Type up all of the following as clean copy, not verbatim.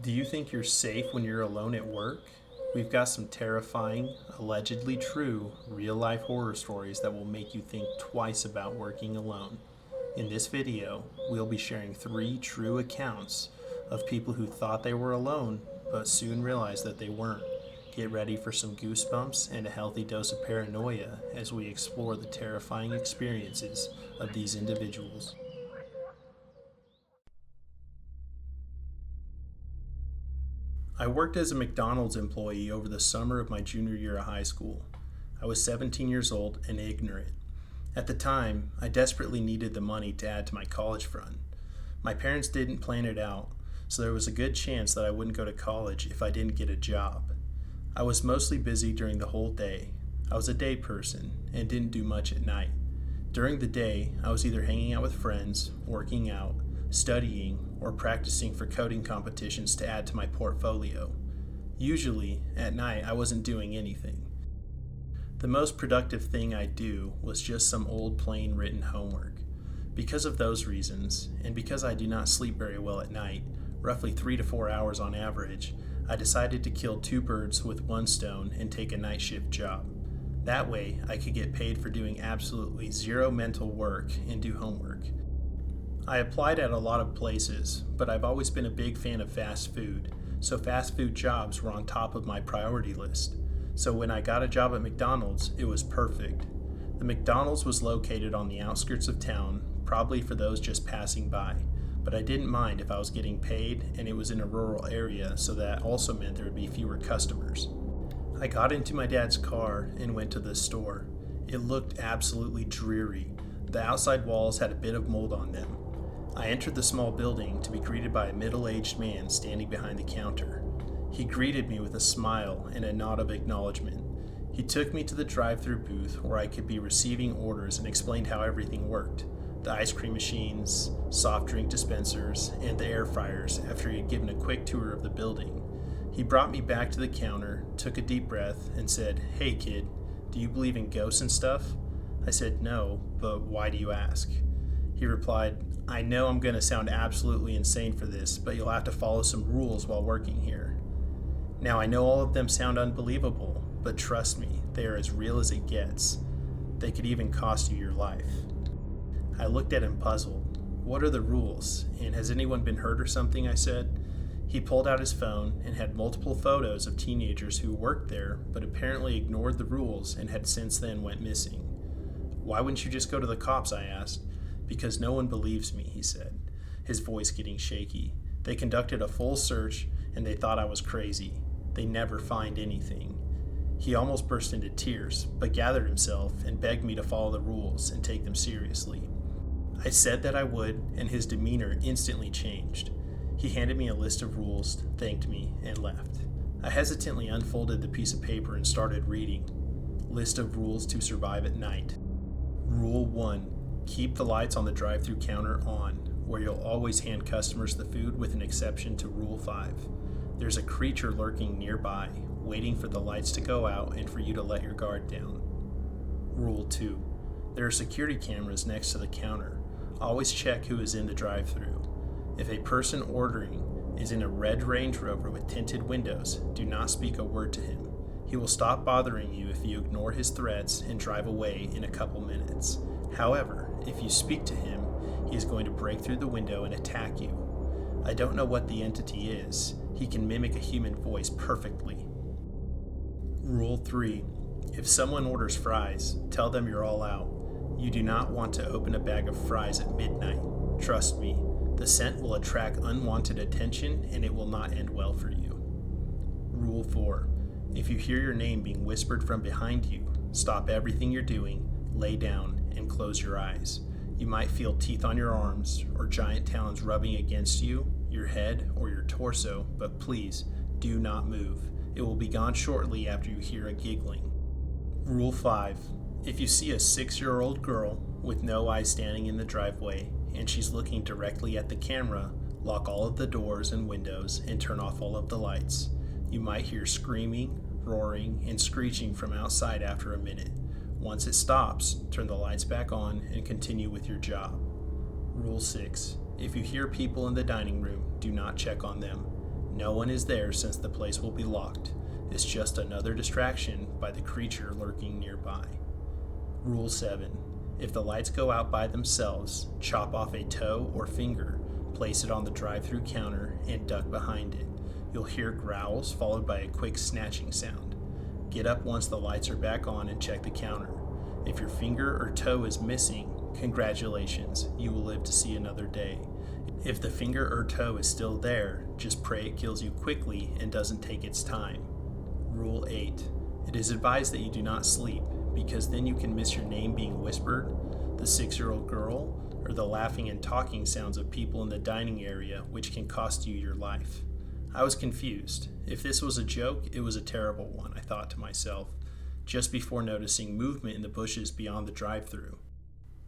Do you think you're safe when you're alone at work? We've got some terrifying, allegedly true, real life horror stories that will make you think twice about working alone. In this video, we'll be sharing 3 true accounts of people who thought they were alone but soon realized that they weren't. Get ready for some goosebumps and a healthy dose of paranoia as we explore the terrifying experiences of these individuals. I worked as a McDonald's employee over the summer of my junior year of high school. I was 17 years old and ignorant. At the time, I desperately needed the money to add to my college fund. My parents didn't plan it out, so there was a good chance that I wouldn't go to college if I didn't get a job. I was mostly busy during the whole day. I was a day person and didn't do much at night. During the day, I was either hanging out with friends, working out, studying, or practicing for coding competitions to add to my portfolio. Usually, at night, I wasn't doing anything. The most productive thing I'd do was just some old plain written homework. Because of those reasons, and because I do not sleep very well at night, roughly 3 to 4 hours on average, I decided to kill 2 birds with 1 stone and take a night shift job. That way, I could get paid for doing absolutely zero mental work and do homework. I applied at a lot of places, but I've always been a big fan of fast food, so fast food jobs were on top of my priority list. So when I got a job at McDonald's, it was perfect. The McDonald's was located on the outskirts of town, probably for those just passing by, but I didn't mind if I was getting paid and it was in a rural area, so that also meant there would be fewer customers. I got into my dad's car and went to the store. It looked absolutely dreary. The outside walls had a bit of mold on them. I entered the small building to be greeted by a middle-aged man standing behind the counter. He greeted me with a smile and a nod of acknowledgement. He took me to the drive-thru booth where I could be receiving orders and explained how everything worked. The ice cream machines, soft drink dispensers, and the air fryers after he had given a quick tour of the building. He brought me back to the counter, took a deep breath, and said, "Hey kid, do you believe in ghosts and stuff?" I said, "No, but why do you ask?" He replied, "I know I'm going to sound absolutely insane for this, but you'll have to follow some rules while working here." Now, I know all of them sound unbelievable, but trust me, they are as real as it gets. They could even cost you your life. I looked at him puzzled. "What are the rules? And has anyone been hurt or something?" I said. He pulled out his phone and had multiple photos of teenagers who worked there, but apparently ignored the rules and had since then went missing. "Why wouldn't you just go to the cops?" I asked. "Because no one believes me," he said, his voice getting shaky. "They conducted a full search and they thought I was crazy. They never find anything." He almost burst into tears, but gathered himself and begged me to follow the rules and take them seriously. I said that I would, and his demeanor instantly changed. He handed me a list of rules, thanked me, and left. I hesitantly unfolded the piece of paper and started reading. List of rules to survive at night. Rule 1. Keep the lights on the drive-thru counter on, where you'll always hand customers the food with an exception to Rule 5. There's a creature lurking nearby, waiting for the lights to go out and for you to let your guard down. Rule 2. There are security cameras next to the counter. Always check who is in the drive-thru. If a person ordering is in a red Range Rover with tinted windows, do not speak a word to him. He will stop bothering you if you ignore his threats and drive away in a couple minutes. However, if you speak to him, he is going to break through the window and attack you. I don't know what the entity is. He can mimic a human voice perfectly. Rule 3. If someone orders fries, tell them you're all out. You do not want to open a bag of fries at midnight. Trust me, the scent will attract unwanted attention and it will not end well for you. Rule 4. If you hear your name being whispered from behind you, stop everything you're doing, lay down, and close your eyes. You might feel teeth on your arms or giant talons rubbing against you, your head, or your torso, but please do not move. It will be gone shortly after you hear a giggling. Rule 5. If you see a 6-year-old girl with no eyes standing in the driveway and she's looking directly at the camera, lock all of the doors and windows and turn off all of the lights. You might hear screaming, roaring, and screeching from outside after a minute. Once it stops, turn the lights back on and continue with your job. Rule 6. If you hear people in the dining room, do not check on them. No one is there since the place will be locked. It's just another distraction by the creature lurking nearby. Rule 7. If the lights go out by themselves, chop off a toe or finger, place it on the drive-thru counter, and duck behind it. You'll hear growls followed by a quick snatching sound. Get up once the lights are back on and check the counter. If your finger or toe is missing, congratulations, you will live to see another day. If the finger or toe is still there, just pray it kills you quickly and doesn't take its time. Rule 8. It is advised that you do not sleep, because then you can miss your name being whispered, the 6-year-old girl, or the laughing and talking sounds of people in the dining area, which can cost you your life. I was confused. If this was a joke, it was a terrible one, I thought to myself, just before noticing movement in the bushes beyond the drive-thru.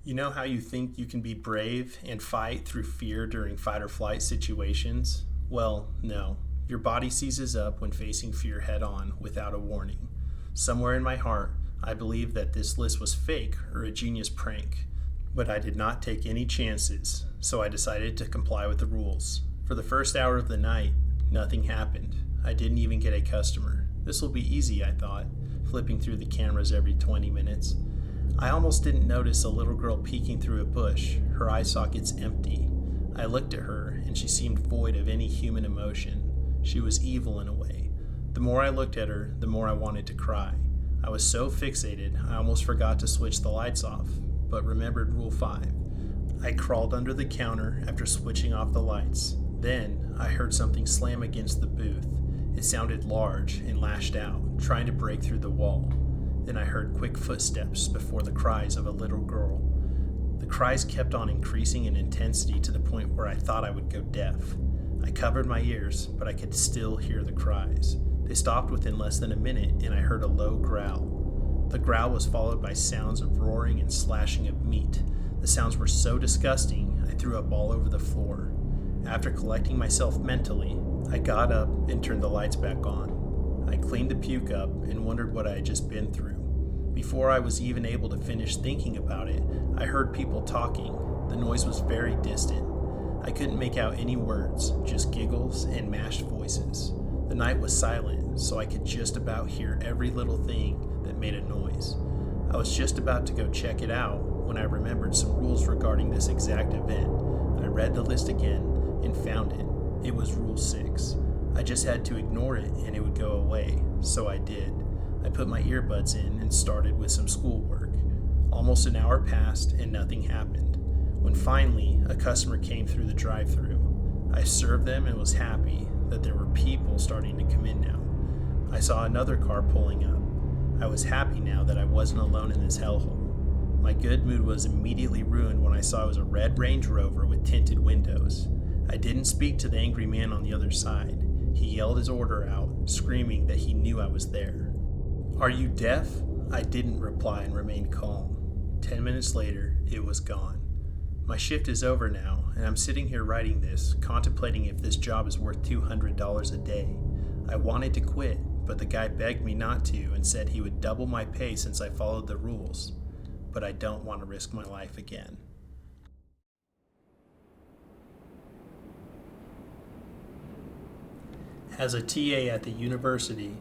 You know how you think you can be brave and fight through fear during fight or flight situations? Well, no. Your body seizes up when facing fear head-on without a warning. Somewhere in my heart, I believed that this list was fake or a genius prank, but I did not take any chances, so I decided to comply with the rules. For the first hour of the night, nothing happened. I didn't even get a customer. This will be easy, I thought, flipping through the cameras every 20 minutes. I almost didn't notice a little girl peeking through a bush, her eye sockets empty. I looked at her, and she seemed void of any human emotion. She was evil in a way. The more I looked at her, the more I wanted to cry. I was so fixated, I almost forgot to switch the lights off, but remembered Rule 5. I crawled under the counter after switching off the lights. Then, I heard something slam against the booth. It sounded large and lashed out, trying to break through the wall. Then I heard quick footsteps before the cries of a little girl. The cries kept on increasing in intensity to the point where I thought I would go deaf. I covered my ears, but I could still hear the cries. They stopped within less than a minute, and I heard a low growl. The growl was followed by sounds of roaring and slashing of meat. The sounds were so disgusting, I threw up all over the floor. After collecting myself mentally, I got up and turned the lights back on. I cleaned the puke up and wondered what I had just been through. Before I was even able to finish thinking about it, I heard people talking. The noise was very distant. I couldn't make out any words, just giggles and mashed voices. The night was silent, so I could just about hear every little thing that made a noise. I was just about to go check it out when I remembered some rules regarding this exact event. I read the list again and found it. It was Rule 6. I just had to ignore it and it would go away, so I did. I put my earbuds in and started with some schoolwork. Almost an hour passed and nothing happened. When finally a customer came through the drive-thru, I served them and was happy that there were people starting to come in now. I saw another car pulling up. I was happy now that I wasn't alone in this hellhole. My good mood was immediately ruined when I saw it was a red Range Rover with tinted windows. I didn't speak to the angry man on the other side. He yelled his order out, screaming that he knew I was there. "Are you deaf?" I didn't reply and remained calm. 10 minutes later, it was gone. My shift is over now, and I'm sitting here writing this, contemplating if this job is worth $200 a day. I wanted to quit, but the guy begged me not to and said he would double my pay since I followed the rules. But I don't want to risk my life again. As a TA at the university,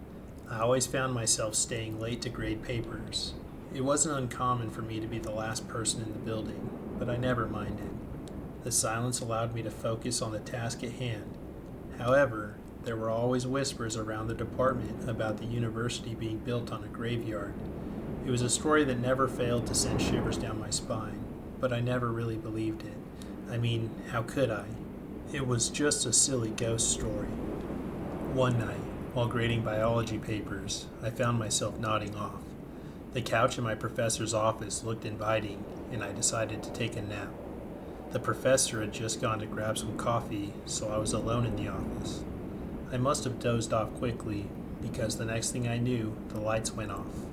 I always found myself staying late to grade papers. It wasn't uncommon for me to be the last person in the building, but I never minded. The silence allowed me to focus on the task at hand. However, there were always whispers around the department about the university being built on a graveyard. It was a story that never failed to send shivers down my spine, but I never really believed it. I mean, how could I? It was just a silly ghost story. One night, while grading biology papers, I found myself nodding off. The couch in my professor's office looked inviting, and I decided to take a nap. The professor had just gone to grab some coffee, so I was alone in the office. I must have dozed off quickly, because the next thing I knew, the lights went off.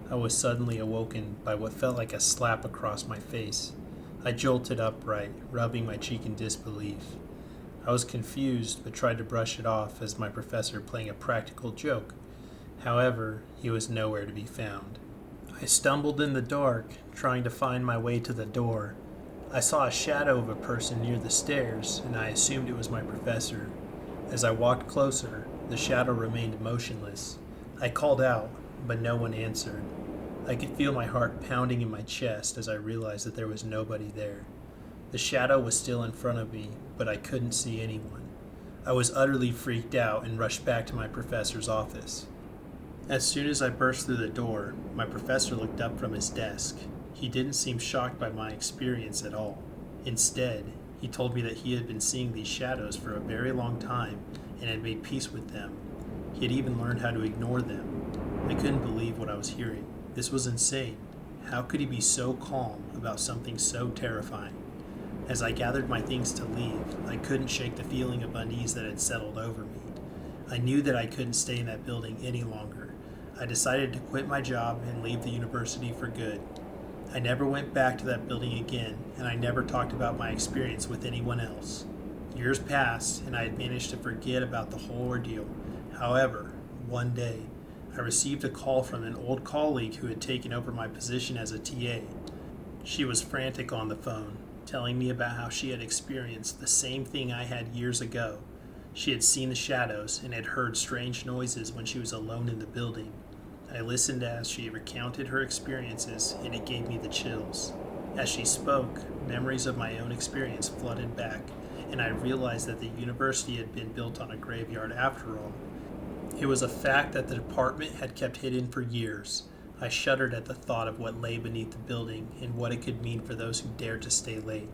I was suddenly awoken by what felt like a slap across my face. I jolted upright, rubbing my cheek in disbelief. I was confused, but tried to brush it off as my professor playing a practical joke. However, he was nowhere to be found. I stumbled in the dark, trying to find my way to the door. I saw a shadow of a person near the stairs, and I assumed it was my professor. As I walked closer, the shadow remained motionless. I called out, but no one answered. I could feel my heart pounding in my chest as I realized that there was nobody there. The shadow was still in front of me, but I couldn't see anyone. I was utterly freaked out and rushed back to my professor's office. As soon as I burst through the door, my professor looked up from his desk. He didn't seem shocked by my experience at all. Instead, he told me that he had been seeing these shadows for a very long time and had made peace with them. He had even learned how to ignore them. I couldn't believe what I was hearing. This was insane. How could he be so calm about something so terrifying? As I gathered my things to leave, I couldn't shake the feeling of unease that had settled over me. I knew that I couldn't stay in that building any longer. I decided to quit my job and leave the university for good. I never went back to that building again, and I never talked about my experience with anyone else. Years passed, and I had managed to forget about the whole ordeal. However, one day, I received a call from an old colleague who had taken over my position as a TA. She was frantic on the phone, telling me about how she had experienced the same thing I had years ago. She had seen the shadows and had heard strange noises when she was alone in the building. I listened as she recounted her experiences, and it gave me the chills. As she spoke, memories of my own experience flooded back, and I realized that the university had been built on a graveyard after all. It was a fact that the department had kept hidden for years. I shuddered at the thought of what lay beneath the building and what it could mean for those who dared to stay late.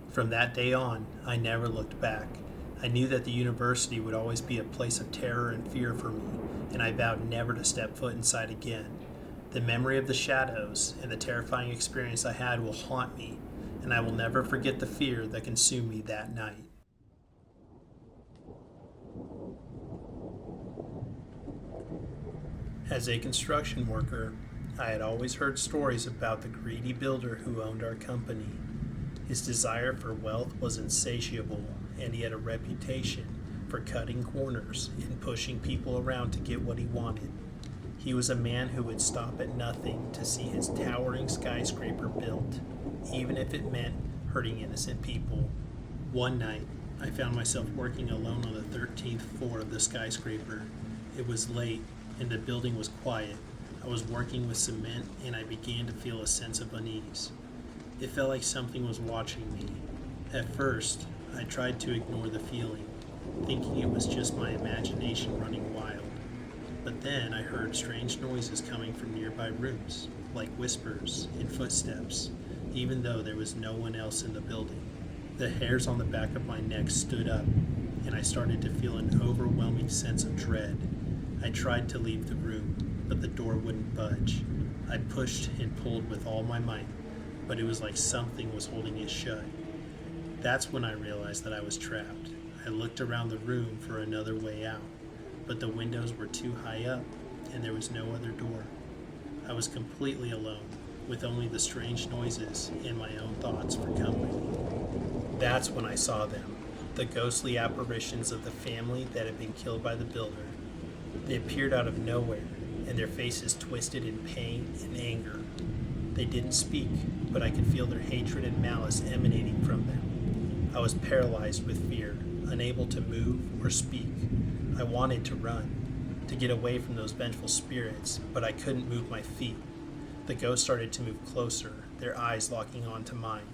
From that day on, I never looked back. I knew that the university would always be a place of terror and fear for me, and I vowed never to step foot inside again. The memory of the shadows and the terrifying experience I had will haunt me, and I will never forget the fear that consumed me that night. As a construction worker, I had always heard stories about the greedy builder who owned our company. His desire for wealth was insatiable, and he had a reputation for cutting corners and pushing people around to get what he wanted. He was a man who would stop at nothing to see his towering skyscraper built, even if it meant hurting innocent people. One night, I found myself working alone on the 13th floor of the skyscraper. It was late, and the building was quiet. I was working with cement, and I began to feel a sense of unease. It felt like something was watching me. At first, I tried to ignore the feeling, thinking it was just my imagination running wild. But then I heard strange noises coming from nearby rooms, like whispers and footsteps, even though there was no one else in the building. The hairs on the back of my neck stood up, and I started to feel an overwhelming sense of dread. I tried to leave the room, but the door wouldn't budge. I pushed and pulled with all my might, but it was like something was holding it shut. That's when I realized that I was trapped. I looked around the room for another way out, but the windows were too high up, and there was no other door. I was completely alone, with only the strange noises and my own thoughts for company. That's when I saw them, the ghostly apparitions of the family that had been killed by the builder. They appeared out of nowhere, and their faces twisted in pain and anger. They didn't speak, but I could feel their hatred and malice emanating from them. I was paralyzed with fear, unable to move or speak. I wanted to run, to get away from those vengeful spirits, but I couldn't move my feet. The ghosts started to move closer, their eyes locking onto mine.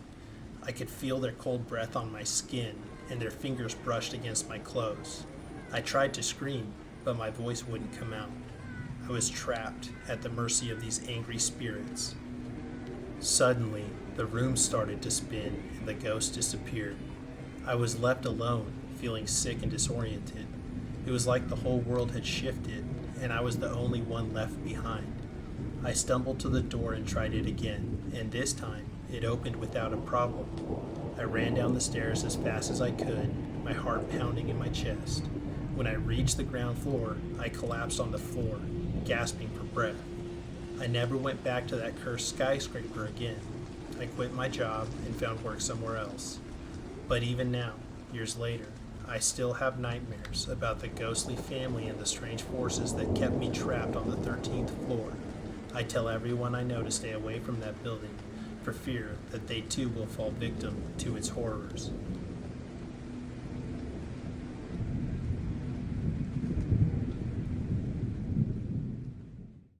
I could feel their cold breath on my skin, and their fingers brushed against my clothes. I tried to scream, but my voice wouldn't come out. I was trapped at the mercy of these angry spirits. Suddenly, the room started to spin, and the ghost disappeared. I was left alone, feeling sick and disoriented. It was like the whole world had shifted, and I was the only one left behind. I stumbled to the door and tried it again, and this time, it opened without a problem. I ran down the stairs as fast as I could, my heart pounding in my chest. When I reached the ground floor, I collapsed on the floor, gasping for breath. I never went back to that cursed skyscraper again. I quit my job and found work somewhere else. But even now, years later, I still have nightmares about the ghostly family and the strange forces that kept me trapped on the 13th floor. I tell everyone I know to stay away from that building, for fear that they too will fall victim to its horrors.